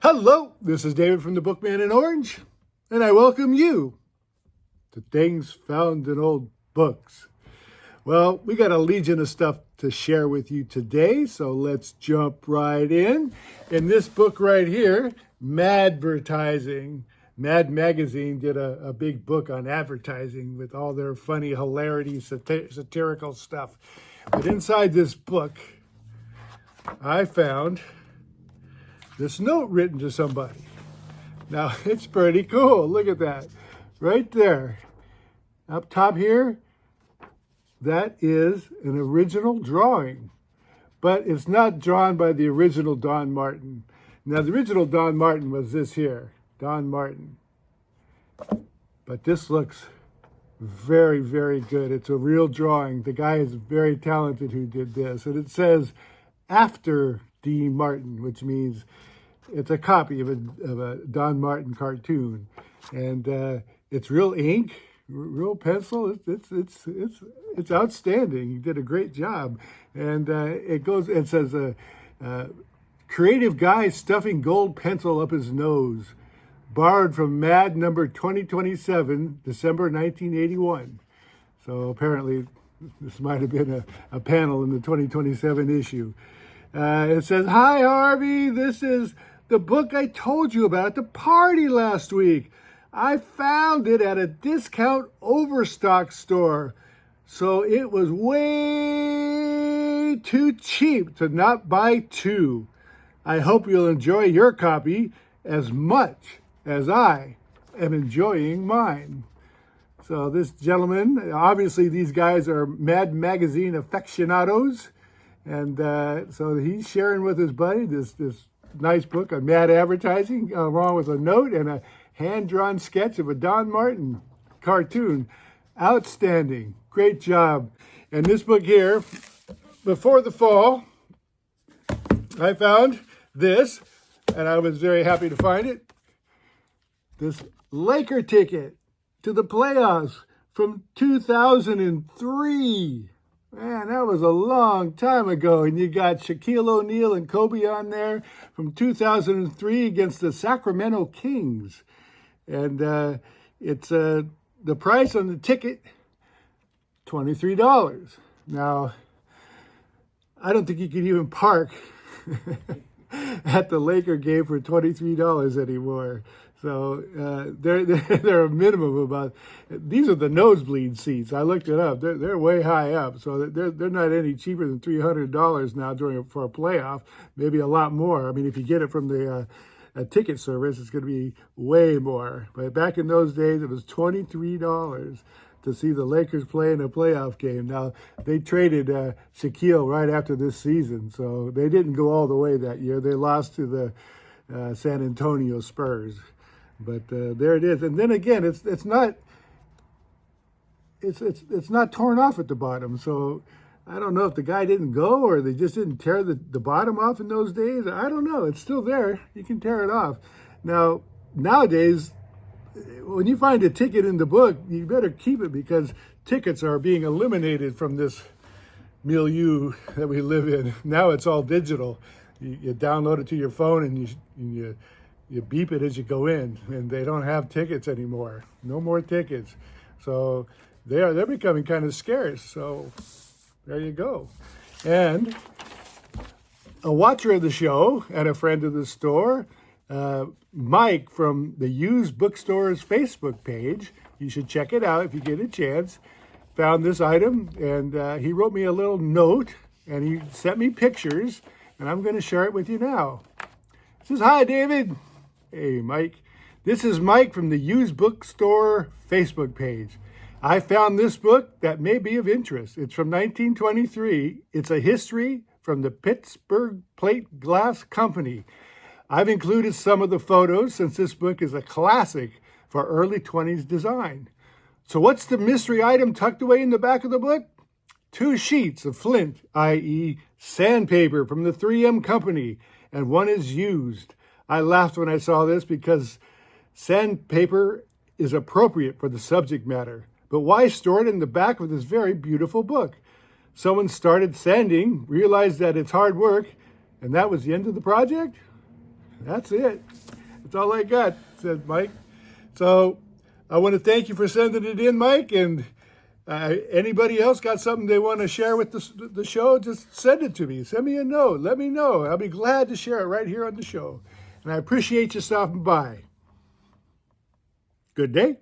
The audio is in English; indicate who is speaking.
Speaker 1: Hello, this is David from the Bookman in Orange, and I welcome you to Things Found in Old Books. Well, we got a legion of stuff to share with you today, so let's jump right in. In this book right here, Madvertising. Mad Magazine did a big book on advertising with all their funny, hilarity, satirical stuff. But inside this book, I found this note written to somebody. Now, it's pretty cool. Look at that. Right there. Up top here, that is an original drawing. But it's not drawn by the original Don Martin. Now, the original Don Martin was this here. Don Martin. But this looks very, very good. It's a real drawing. The guy is very talented who did this. And it says, after D. Martin, which means it's a copy of a Don Martin cartoon, and it's real ink, real pencil. It's outstanding. He did a great job, and it says creative guy stuffing gold pencil up his nose, borrowed from Mad number 2027, December 1981. So apparently, this might have been a panel in the 2027 issue. It says, "Hi Harvey, this is the book I told you about at the party last week. I found it at a discount overstock store, so it was way too cheap to not buy two. I hope you'll enjoy your copy as much as I am enjoying mine." So this gentleman, obviously these guys are Mad Magazine aficionados, and so he's sharing with his buddy this nice book on Mad Advertising, along with a note and a hand-drawn sketch of a Don Martin cartoon. Outstanding. Great job. And this book here, before the fall, I found this, and I was very happy to find it. This Laker ticket to the playoffs from 2003. Man, that was a long time ago. And you got Shaquille O'Neal and Kobe on there from 2003 against the Sacramento Kings. And it's the price on the ticket, $23. Now, I don't think you can even park at the Laker game for $23 anymore. So they're a minimum of about, these are the nosebleed seats. I looked it up. They're way high up. So they're not any cheaper than $300 now for a playoff, maybe a lot more. I mean, if you get it from the ticket service, it's going to be way more. But back in those days, it was $23 to see the Lakers play in a playoff game. Now, they traded Shaquille right after this season, so they didn't go all the way that year. They lost to the San Antonio Spurs. But there it is. And then again, it's not torn off at the bottom. So I don't know if the guy didn't go or they just didn't tear the bottom off in those days. I don't know. It's still there. You can tear it off. Now, nowadays, when you find a ticket in the book, you better keep it because tickets are being eliminated from this milieu that we live in. Now it's all digital. You download it to your phone and you beep it as you go in, and they don't have tickets anymore. No more tickets. So they're becoming kind of scarce. So there you go. And a watcher of the show and a friend of the store, Mike from the Used Bookstore's Facebook page, you should check it out if you get a chance, found this item, and he wrote me a little note, and he sent me pictures, and I'm going to share it with you now. He says, "Hi, David." Hey, Mike. This is Mike from the Used Bookstore Facebook page. I found this book that may be of interest. It's from 1923. It's a history from the Pittsburgh Plate Glass Company. I've included some of the photos since this book is a classic for early 20s design. So what's the mystery item tucked away in the back of the book? 2 sheets of flint, i.e. sandpaper from the 3M company, and one is used. I laughed when I saw this because sandpaper is appropriate for the subject matter. But why store it in the back of this very beautiful book? Someone started sanding, realized that it's hard work, and that was the end of the project? That's it. That's all I got, said Mike. So I want to thank you for sending it in, Mike. And anybody else got something they want to share with the show, just send it to me. Send me a note. Let me know. I'll be glad to share it right here on the show. And I appreciate you stopping by. Good day.